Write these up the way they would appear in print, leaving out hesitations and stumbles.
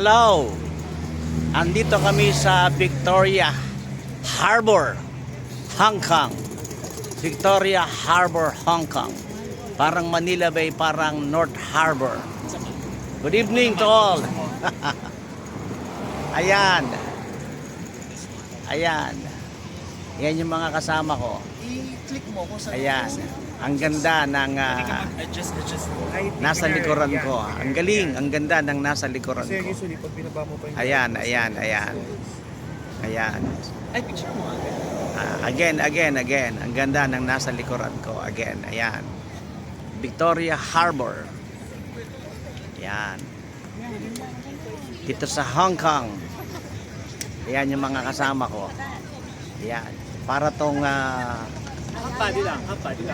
Hello! Andito kami sa Victoria Harbor, Hong Kong. Victoria Harbor, Hong Kong. Parang Manila Bay, parang North Harbor. Good evening to all. Ayan. Ayan. Yan yung mga kasama ko. I-click mo kung saan. Ayan. Ang ganda ng Adjust. nasa likuran ko. Ang galing. Ang ganda ng nasa likuran Kasi ko. usually pag binaba mo pa yung... Ayan. Ay, picture mo agad. Again. Ang ganda ng nasa likuran ko. Again. Ayan. Victoria Harbor. Ayan. Dito sa Hong Kong. Ayan yung mga kasama ko. Ayan. Para tong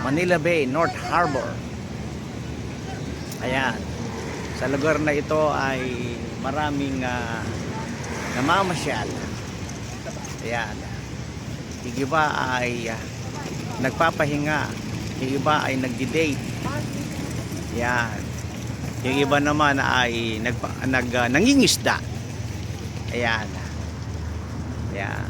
Manila Bay, North Harbor. Ayan. Sa lugar na ito ay maraming namamasyal. Ayan. Yung iba ay nagpapahinga. Yung iba ay nagdi-date. Ayan. Yung iba naman ay nangingisda. Ayan. Ayan.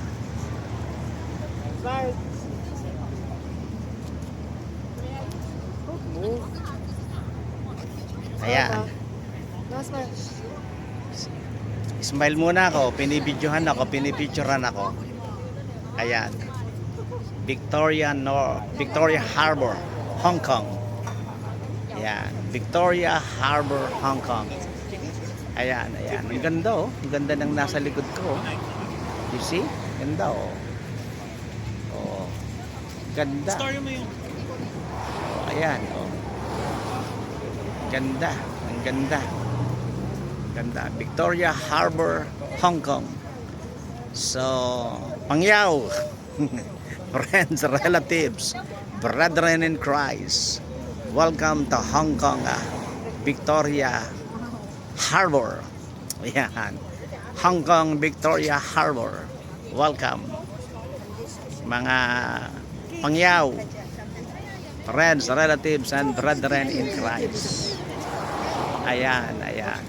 Ayan. Smile muna ako, pinibidyohan ako, pinipicturean ako. Ayan. Victoria Harbor, Hong Kong. Ayan. Victoria Harbor, Hong Kong. Ayan. Ang ganda oh. Ang ganda ng nasa likod ko. You see? Ganda oh. Oh. Ganda. Story mo yung... Oh, ayan oh. Ganda. Ang ganda. Ganda. Victoria Harbor, Hong Kong. So, pangyaw. Friends, relatives, brethren in Christ. Welcome to Hong Kong, Victoria Harbor. Ayan. Hong Kong, Victoria Harbor. Welcome. Mga pangyaw, friends, relatives, and brethren in Christ. Ayan. Ayan.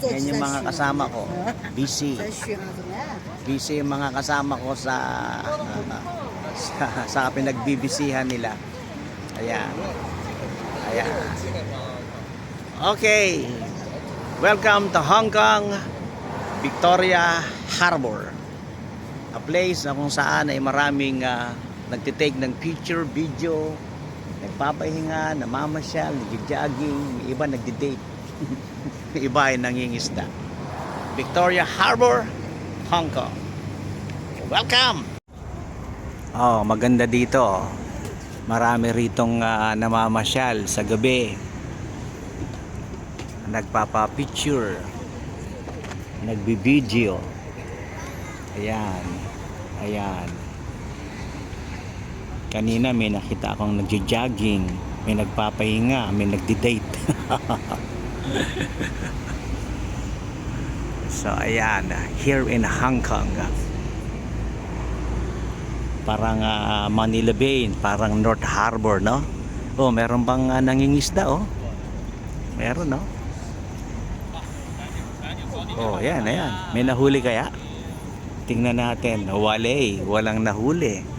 Yan yung mga kasama ko. Busy yung mga kasama ko sa pinagbibisihan nila. Ayan. Okay. Welcome to Hong Kong, Victoria Harbor. A place na kung saan ay maraming nagtitake ng picture, video, nagpapahinga, namamasyal, nag-jogging, iba nagdi-date. Iba ay nangingisda. Victoria Harbor, Hong Kong. Welcome! Oh, maganda dito. Marami ritong namamasyal sa gabi. Nagpapa-picture. Nagbi-video. Ayan. Kanina may nakita akong nagja-jogging, may nagpapahinga, may nagdi-date. So ayan, here in Hong Kong. Parang Manila Bay, parang North Harbor, no? Oh, meron bang nangingisda, oh? Meron, no? Oh, ayan. May nahuli kaya? Tingnan natin. Walang nahuli.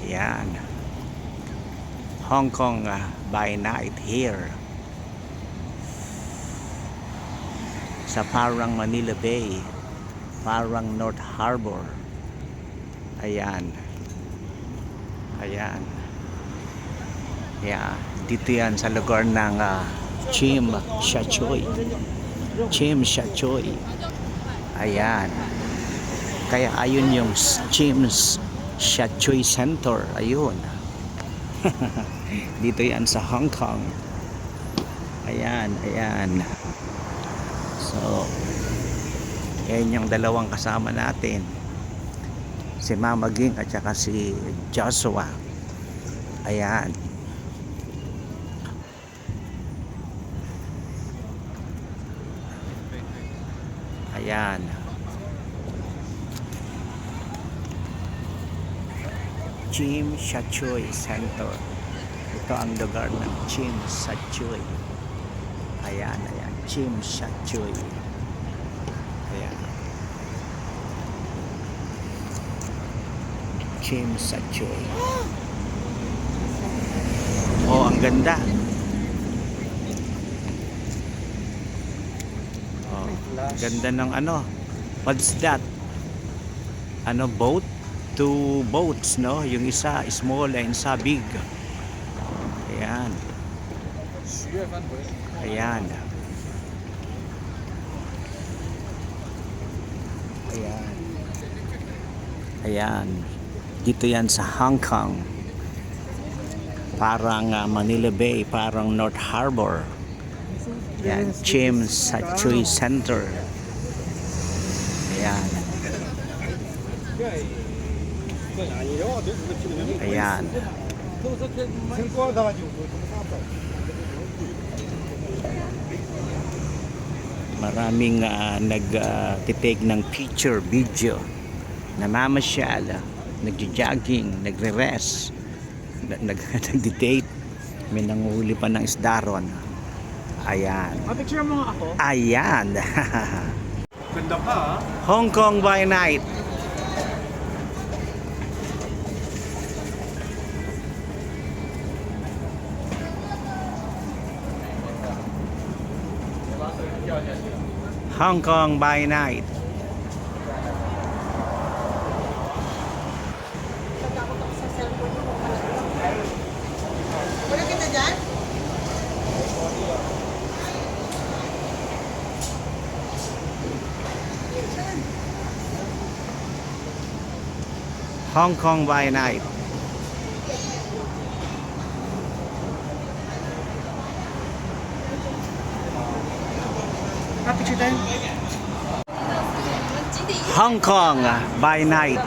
Yan. Hong Kong by night here. Sa parang Manila Bay, parang North Harbor. Ayan. Yeah, dito yan sa lugar ng Tsim Sha Tsui. Ayan. Kaya ayun yung Tsim Sha Tsui Center. Ayun. Dito yan sa Hong Kong. Ayan. So, yan yung dalawang kasama natin. Si Mama Ging at saka si Joshua. Ayan. Tsim Sha Tsui Center. Ito ang lugar ng Chim Sa Choy. Ayan, ayan. Chim Sa Choy. Ayan. Chim Sa Choy. Oh, ang ganda. Oh, ganda ng ano. What's that? Ano, boat? Two boats, no? Yung isa small and isa big. Ayan. Ayan. Ayan. Ayan. Dito yan sa Hong Kong. Parang Manila Bay, parang North Harbor. Ayan. Chim Sa Choy Center. Ayan. Ayan. Maraming nag-take ng picture, video, namamasyal, nagja-jogging, nagre-rest, nag-date, may nanguhuli pa ng isda ron. Ayan. Picture mo nga ako. Ayan. Ganda pa ha. Hong Kong by night. Hong Kong by night. Wala kita dyan? Hong Kong by night. Picture tayo. Hong Kong by night.